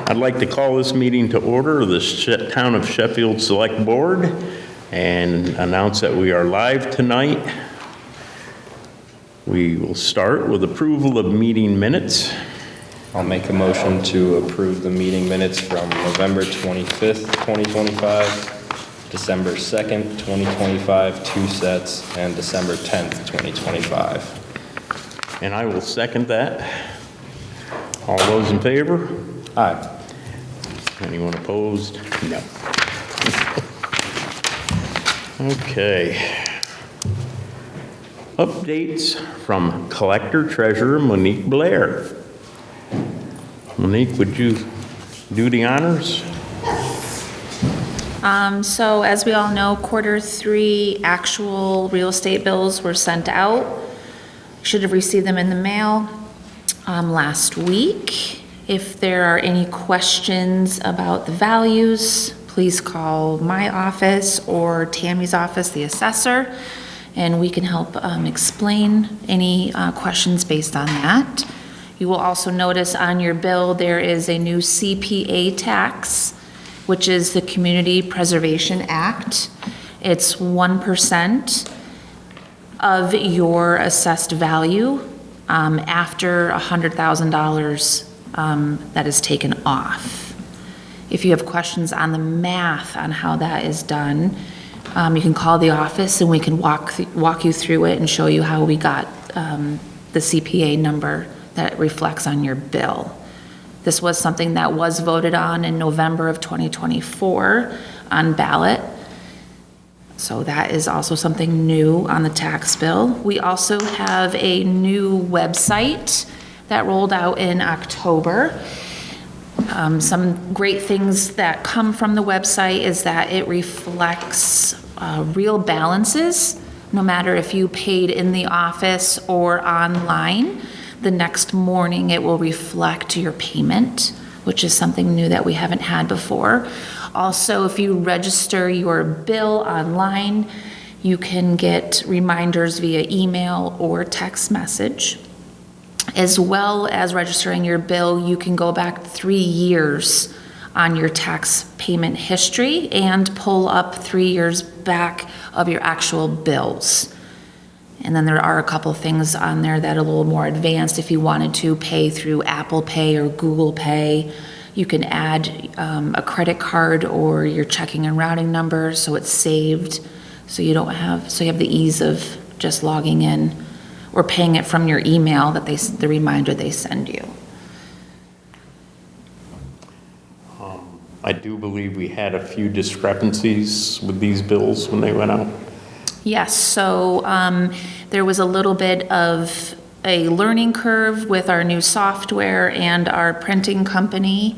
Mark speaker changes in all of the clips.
Speaker 1: I'd like to call this meeting to order of the Town of Sheffield Select Board and announce that we are live tonight. We will start with approval of meeting minutes.
Speaker 2: I'll make a motion to approve the meeting minutes from November 25th, 2025, December 2nd, 2025, 2 sets, and December 10th, 2025.
Speaker 1: And I will second that. All those in favor?
Speaker 2: Aye.
Speaker 1: Anyone opposed? No. Okay. Updates from Collector Treasurer Monique Blair. Monique, would you do the honors?
Speaker 3: So as we all know, Q3 actual real estate bills were sent out. Should have received them in the mail last week. If there are any questions about the values, please call my office or Tammy's office, the assessor, and we can help explain any questions based on that. You will also notice on your bill there is a new CPA tax, which is the Community Preservation Act. It's 1% of your assessed value after $100,000 that is taken off. If you have questions on the math on how that is done, you can call the office and we can walk you through it and show you how we got the CPA number that reflects on your bill. This was something that was voted on in November of 2024 on ballot. So that is also something new on the tax bill. We also have a new website that rolled out in October. Some great things that come from the website is that it reflects real balances, no matter if you paid in the office or online. The next morning it will reflect your payment, which is something new that we haven't had before. Also, if you register your bill online, you can get reminders via email or text message. As well as registering your bill, you can go back 3 years on your tax payment history and pull up 3 years back of your actual bills. And then there are a couple things on there that are a little more advanced. If you wanted to pay through Apple Pay or Google Pay, you can add a credit card or your checking and routing number so it's saved, so you have the ease of just logging in or paying it from your email that the reminder they send you.
Speaker 1: I do believe we had a few discrepancies with these bills when they went out.
Speaker 3: Yes, so there was a little bit of a learning curve with our new software and our printing company.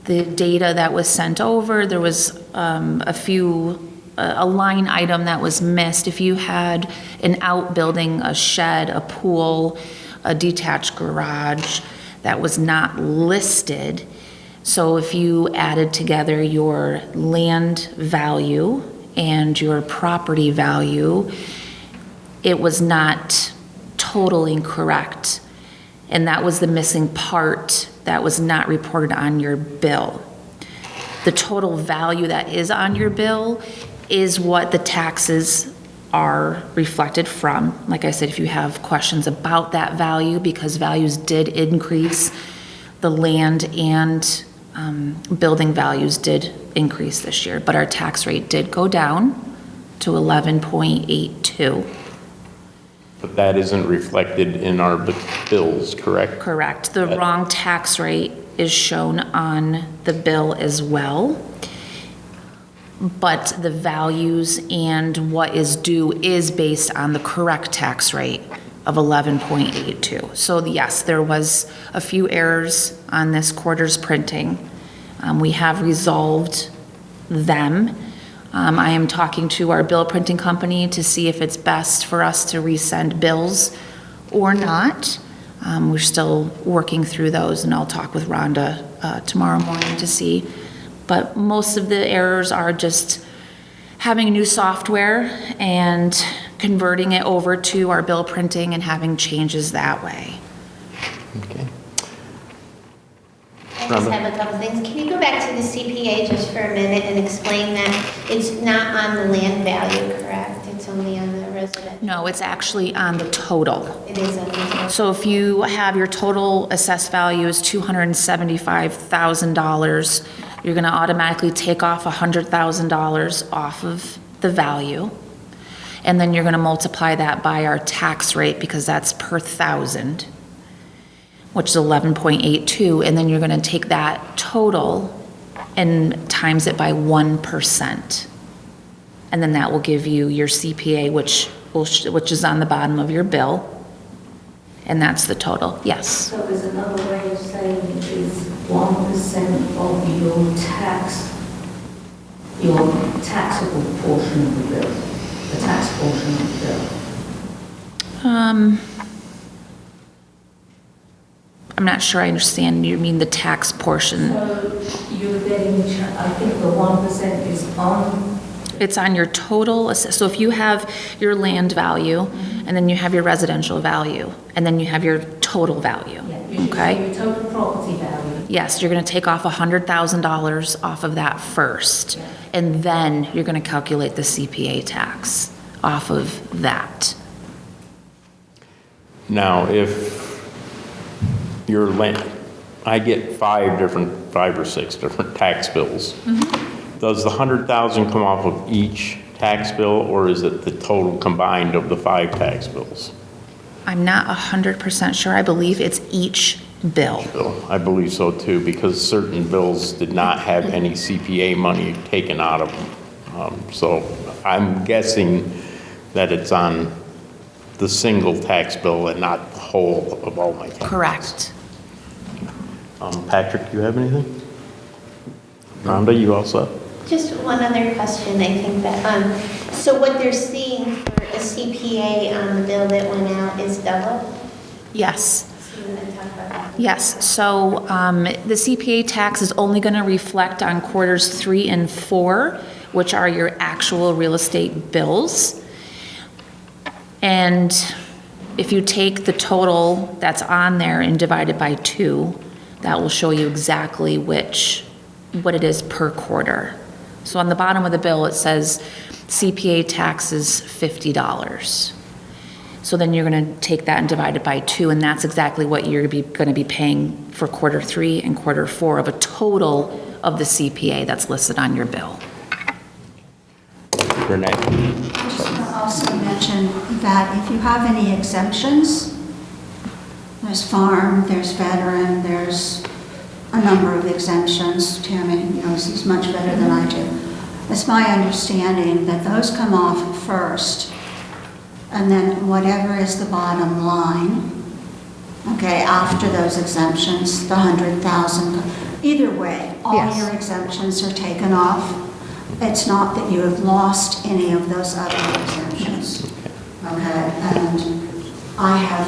Speaker 3: The data that was sent over, there was a line item that was missed. If you had an outbuilding, a shed, a pool, a detached garage that was not listed, so if you added together your land value and your property value, it was not totally correct. And that was the missing part that was not reported on your bill. The total value that is on your bill is what the taxes are reflected from. Like I said, if you have questions about that value, because values did increase, the land and building values did increase this year, but our tax rate did go down to 11.82.
Speaker 1: But that isn't reflected in our bills, correct?
Speaker 3: Correct. The wrong tax rate is shown on the bill as well. But the values and what is due is based on the correct tax rate of 11.82. So yes, there was a few errors on this quarter's printing. We have resolved them. I am talking to our bill printing company to see if it's best for us to resend bills or not. We're still working through those, and I'll talk with Rhonda tomorrow morning to see. But most of the errors are just having new software and converting it over to our bill printing and having changes that way.
Speaker 1: Okay.
Speaker 4: just
Speaker 1: Rhonda?
Speaker 4: have a couple things. Can you go back to the CPA just for a minute and explain that it's not on the land value, correct? It's only on the residential?
Speaker 3: No, it's actually on the total.
Speaker 4: It is on the total.
Speaker 3: So if you have your total assessed value is $275,000, you're going to automatically take off $100,000 off of the value. And then you're going to multiply that by our tax rate because that's per thousand, which is 11.82. And then you're going to take that total and times it by 1%. And then that will give you your CPA, which is on the bottom of your bill. And that's the total, yes.
Speaker 5: So there's another way of saying it is 1% of your taxable portion of the bill, the tax portion of the bill.
Speaker 3: I'm not sure I understand, you mean the tax portion.
Speaker 5: So you're getting, I think the 1% is on.
Speaker 3: It's on your total, so if you have your land value, and then you have your residential value, and then you have your total value, okay?
Speaker 5: Your total property value.
Speaker 3: Yes, you're gonna take off $100,000 off of that first, and then you're gonna calculate the CPA tax off of that.
Speaker 1: Now, if your land, I get 5 or 6 different tax bills. Does the 100,000 come off of each tax bill, or is it the total combined of the 5 tax bills?
Speaker 3: I'm not 100% sure, I believe it's each bill.
Speaker 1: Bill, I believe so too, because certain bills did not have any CPA money taken out of them. So I'm guessing that it's on the single tax bill and not the whole of all my taxes.
Speaker 3: Correct.
Speaker 1: Patrick, do you have anything? Rhonda, you all set?
Speaker 4: Just one other question, I think that, so what they're seeing for a CPA on the bill that went out is double?
Speaker 3: Yes.
Speaker 4: So you want to talk about that?
Speaker 3: Yes, so the CPA tax is only going to reflect on quarters 3 and 4, which are your actual real estate bills. And if you take the total that's on there and divide it by 2, that will show you exactly what it is per quarter. So on the bottom of the bill, it says CPA tax is $50. So then you're going to take that and divide it by 2, and that's exactly what you're going to be paying for quarter 3 and quarter 4 of a total of the CPA that's listed on your bill.
Speaker 1: Renee?
Speaker 6: I just want to also mention that if you have any exemptions, there's farm, there's veteran, there's a number of exemptions. Chairman knows these much better than I do. It's my understanding that those come off first, and then whatever is the bottom line, okay, after those exemptions, the 100,000, either way, all
Speaker 3: Yes.
Speaker 6: your exemptions are taken off. It's not that you have lost any of those other exemptions, okay? And I have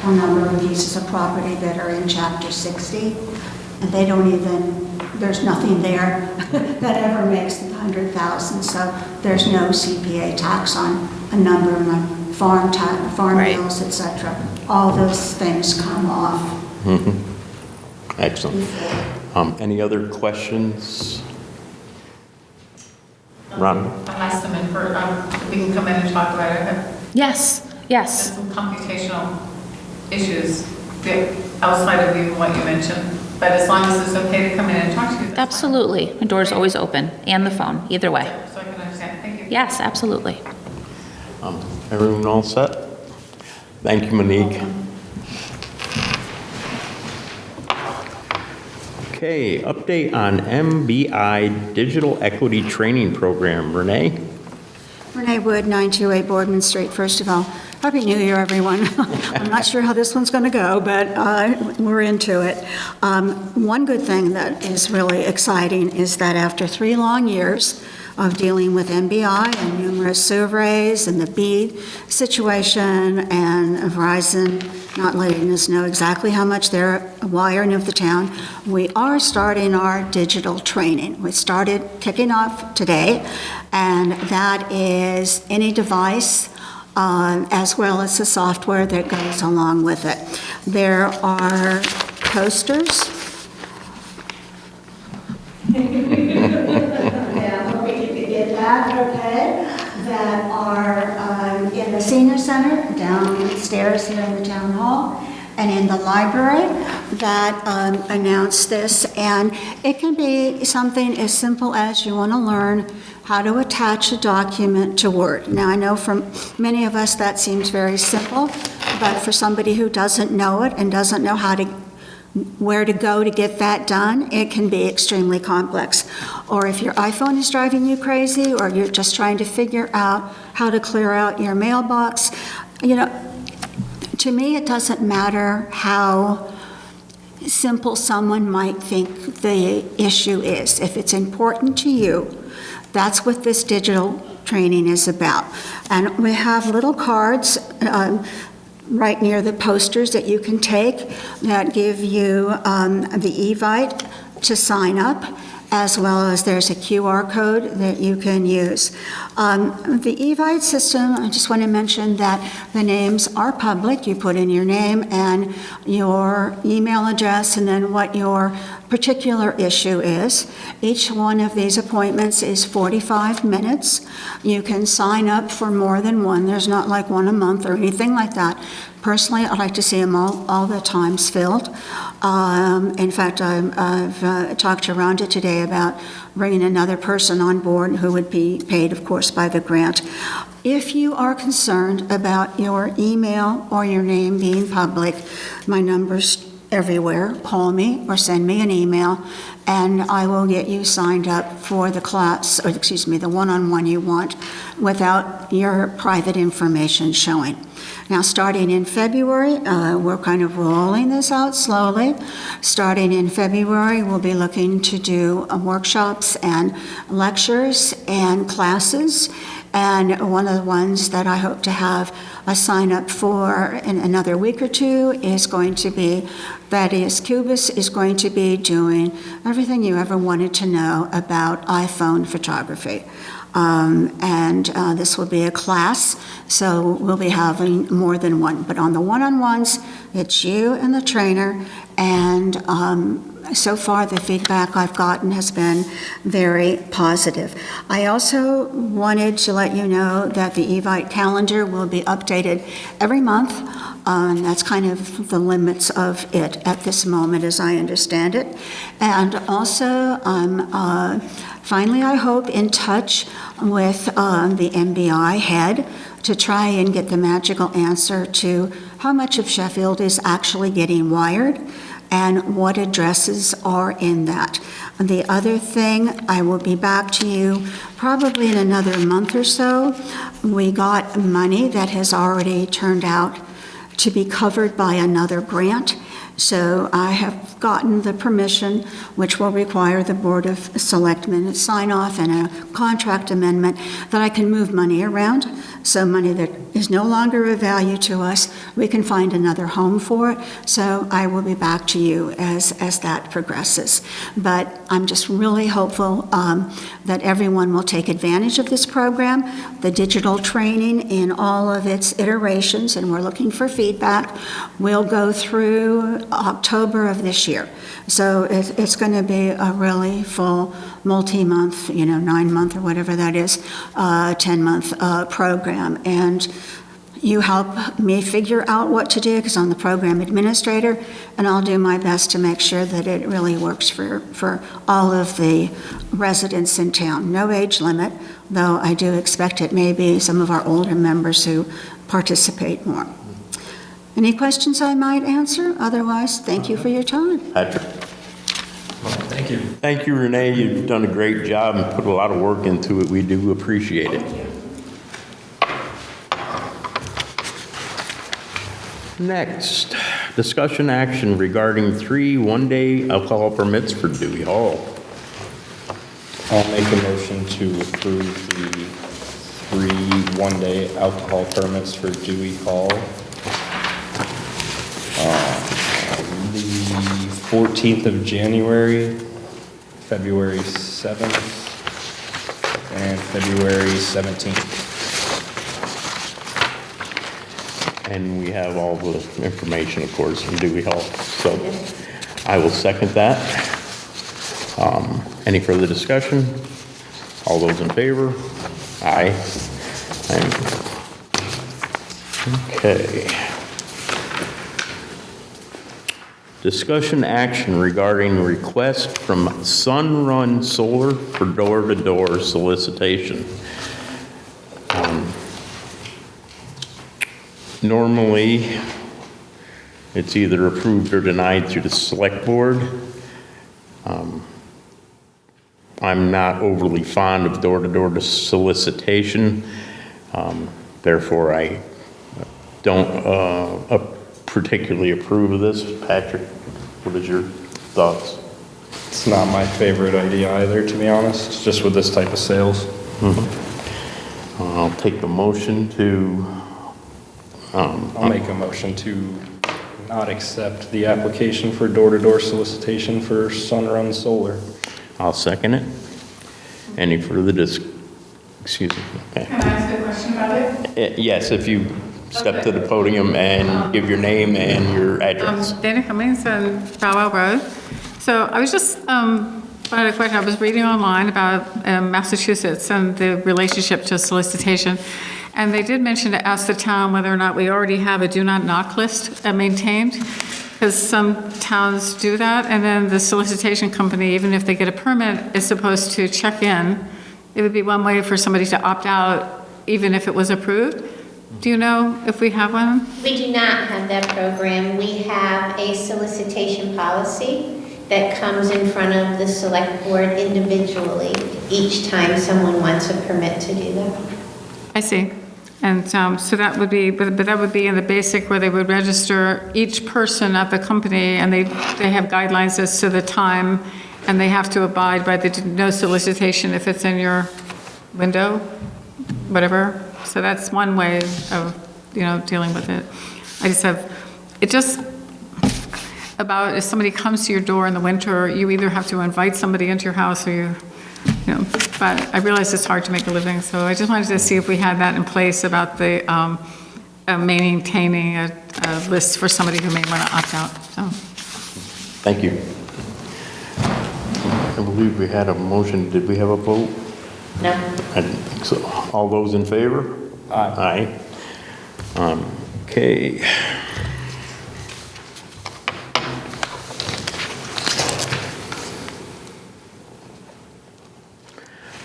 Speaker 6: a number of pieces of property that are in Chapter 60, and they don't even, there's nothing there that ever makes the 100,000, so there's no CPA tax on a number of my farm
Speaker 3: Right.
Speaker 6: bills, et cetera. All those things come off.
Speaker 1: Excellent. Any other questions? Ron?
Speaker 7: I asked them if we can come in and talk about it.
Speaker 3: Yes,
Speaker 7: There's
Speaker 3: yes.
Speaker 7: some computational issues outside of even what you mentioned, but as long as it's okay to come in and talk to you. that's fine.
Speaker 3: Absolutely. The door's always open, and the phone, either way.
Speaker 7: So I can understand. Thank you.
Speaker 3: Yes, absolutely.
Speaker 1: Everyone all set? Thank you, Monique. Okay, update on MBI Digital Equity Training Program. Renee?
Speaker 6: Renee Wood, 928 Boardman Street. First of all, Happy New Year, everyone. I'm not sure how this one's going to go, but we're into it. One good thing that is really exciting is that after 3 long years of dealing with MBI and numerous surveys and the BEAD situation and Verizon not letting us know exactly how much they're wiring of the town, we are starting our digital training. We started kicking off today, and that is any device as well as the software that goes along with it. There are posters Agri-Ped that are in the senior center, downstairs here in the town hall, and in the library that announce this. And it can be something as simple as you want to learn how to attach a document to Word. Now, I know for many of us that seems very simple, but for somebody who doesn't know it and doesn't know where to go to get that done, it can be extremely complex. Or if your iPhone is driving you crazy, or you're just trying to figure out how to clear out your mailbox, to me, it doesn't matter how simple someone might think the issue is. If it's important to you, that's what this digital training is about. And we have little cards right near the posters that you can take that give you the Evite to sign up, as well as there's a QR code that you can use. The Evite system, I just want to mention that the names are public. You put in your name and your email address and then what your particular issue is. Each one of these appointments is 45 minutes. You can sign up for more than one. There's not like one a month or anything like that. Personally, I like to see them all the times filled. In fact, I've talked to Rhonda today about bringing another person on board who would be paid, of course, by the grant. If you are concerned about your email or your name being public, my number's everywhere. Call me or send me an email, and I will get you signed up for the class, or excuse me, the one-on-one you want without your private information showing. Now, starting in February, we're kind of rolling this out slowly. Starting in February, we'll be looking to do workshops and lectures and classes. And one of the ones that I hope to have a sign up for in another week or two is going to be, Cubis is going to be doing everything you ever wanted to know about iPhone photography. This will be a class, so we'll be having more than one. But on the one-on-ones, it's you and the trainer, and so far the feedback I've gotten has been very positive. I also wanted to let you know that the Evite calendar will be updated every month. That's kind of the limits of it at this moment, as I understand it. And also, I'm finally, I hope, in touch with the MBI head to try and get the magical answer to how much of Sheffield is actually getting wired and what addresses are in that. The other thing, I will be back to you probably in another month or so. We got money that has already turned out to be covered by another grant. So I have gotten the permission, which will require the Board of Selectmen sign off and a contract amendment, that I can move money around. So money that is no longer of value to us, we can find another home for it. So I will be back to you as that progresses. But I'm just really hopeful that everyone will take advantage of this program, the digital training in all of its iterations, and we're looking for feedback. We'll go through October of this year. So it's going to be a really full multi-month, 9-month or whatever that is, 10-month program. And you help me figure out what to do, because I'm the program administrator, and I'll do my best to make sure that it really works for all of the residents in town. No age limit, though I do expect it may be some of our older members who participate more. Any questions I might answer? Otherwise, thank you for your time.
Speaker 1: Patrick?
Speaker 2: Thank you.
Speaker 1: Thank you, Renee. You've done a great job and put a lot of work into it. We do appreciate it. Next, discussion action regarding 3 one-day alcohol permits for Dewey Hall.
Speaker 2: I'll make a motion to approve the 3 one-day alcohol permits for Dewey Hall. The 14th of January, February 7th, and February 17th.
Speaker 1: And we have all the information, of course, from Dewey Hall. So I will second that. Any further discussion? All those in favor? Aye. Okay. Discussion action regarding request from Sunrun Solar for door-to-door solicitation. Normally, it's either approved or denied through the select board. I'm not overly fond of door-to-door solicitation, therefore I don't particularly approve of this. Patrick, what is your thoughts?
Speaker 2: It's not my favorite idea either, to be honest, just with this type of sales.
Speaker 1: I'll take the motion to...
Speaker 2: I'll make a motion to not accept the application for door-to-door solicitation for Sunrun Solar.
Speaker 1: I'll second it. Any further excuse me, okay.
Speaker 7: Can I ask a question about it?
Speaker 1: Yes, if you step to the podium and give your name and your address.
Speaker 7: Dana Cummings on Farwell Road. So I was just, I had a question. I was reading online about Massachusetts and the relationship to solicitation. And they did mention to ask the town whether or not we already have a do not knock list maintained, because some towns do that, and then the solicitation company, even if they get a permit, is supposed to check in. It would be one way for somebody to opt out, even if it was approved. Do you know if we have one?
Speaker 4: We do not have that program. We have a solicitation policy that comes in front of the select board individually each time someone wants a permit to do that.
Speaker 7: I see. And so that would be, but that would be in the basic where they would register each person at the company, and they have guidelines as to the time, and they have to abide by the no solicitation if it's in your window, whatever. So that's one way of, dealing with it. I just have, it just, about if somebody comes to your door in the winter, you either have to invite somebody into your house or but I realize it's hard to make a living, so I just wanted to see if we had that in place about the maintaining a list for somebody who may want to opt out, so.
Speaker 1: Thank you. I believe we had a motion. Did we have a vote?
Speaker 4: No?
Speaker 1: I didn't think so. All those in favor? Aye. Okay.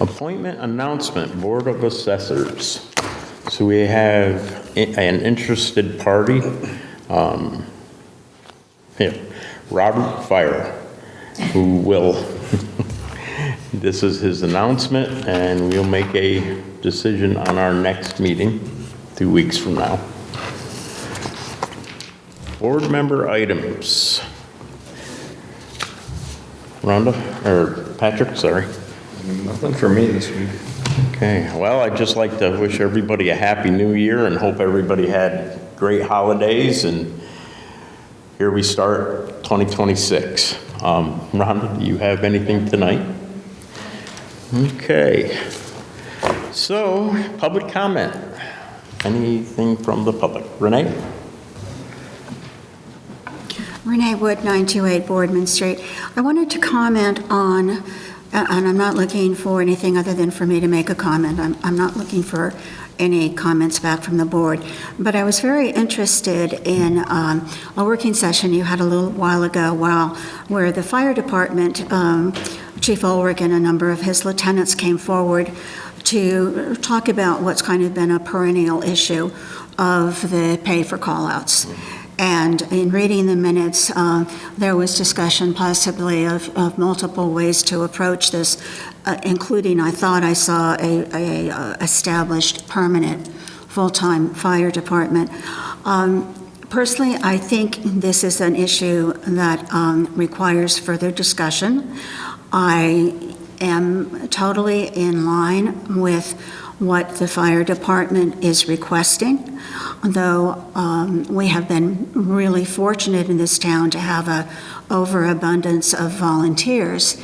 Speaker 1: Appointment announcement, Board of Assessors. So we have an interested party, Robert Fire, who will, this is his announcement, and we'll make a decision on our next meeting 2 weeks from now. Board member items. Rhonda, or Patrick, sorry.
Speaker 2: Nothing for me this week.
Speaker 1: Okay, well, I'd just like to wish everybody a happy new year and hope everybody had great holidays, and here we start 2026. Rhonda, do you have anything tonight? Okay. So, public comment. Anything from the public? Renee?
Speaker 6: Renee Wood, 928 Boardman Street. I wanted to comment on, and I'm not looking for anything other than for me to make a comment. I'm not looking for any comments back from the board. But I was very interested in a working session you had a little while ago where the fire department, Chief Ulrich and a number of his lieutenants came forward to talk about what's kind of been a perennial issue of the pay for call-outs. And in reading the minutes, there was discussion possibly of multiple ways to approach this, including I thought I saw a established permanent full-time fire department. Personally, I think this is an issue that requires further discussion. I am totally in line with what the fire department is requesting, though we have been really fortunate in this town to have an overabundance of volunteers.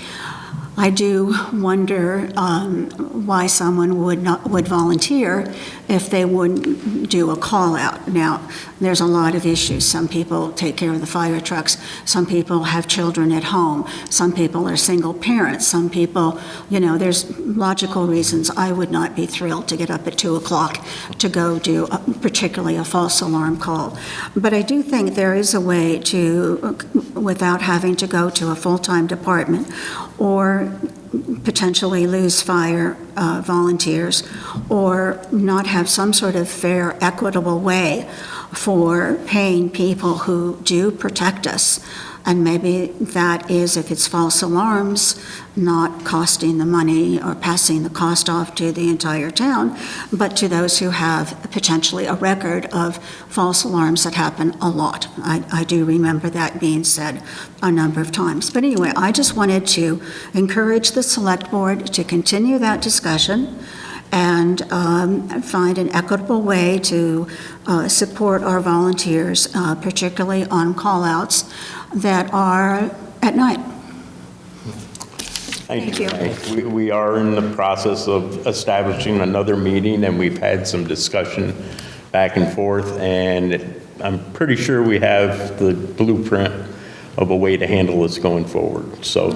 Speaker 6: I do wonder why someone would volunteer if they wouldn't do a call-out. Now, there's a lot of issues. Some people take care of the fire trucks. Some people have children at home. Some people are single parents. Some people, there's logical reasons I would not be thrilled to get up at 2 o'clock to go do particularly a false alarm call. But I do think there is a way to, without having to go to a full-time department or potentially lose fire volunteers, or not have some sort of fair, equitable way for paying people who do protect us. And maybe that is, if it's false alarms, not costing the money or passing the cost off to the entire town, but to those who have potentially a record of false alarms that happen a lot. I do remember that being said a number of times. But anyway, I just wanted to encourage the Select Board to continue that discussion and find an equitable way to support our volunteers, particularly on call-outs that are at night. Thank you.
Speaker 1: We are in the process of establishing another meeting, and we've had some discussion back and forth, and I'm pretty sure we have the blueprint of a way to handle this going forward. So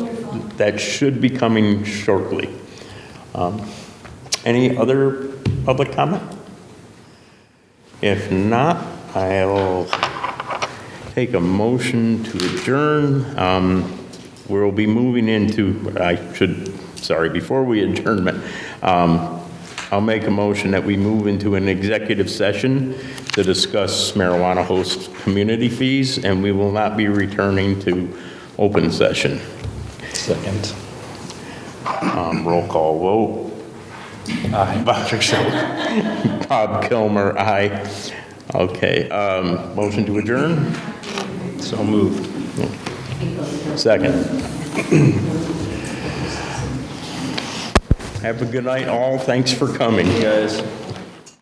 Speaker 1: that should be coming shortly. Any other public comment? If not, I'll take a motion to adjourn. We'll be moving into, before we adjourn, I'll make a motion that we move into an executive session to discuss marijuana host community fees, and we will not be returning to open session.
Speaker 2: Second.
Speaker 1: Roll call vote. Aye. Patrick Schultz. Bob Kilmer, aye. Okay, motion to adjourn?
Speaker 2: So moved.
Speaker 1: Second. Have a good night, all. Thanks for coming.
Speaker 2: Guys.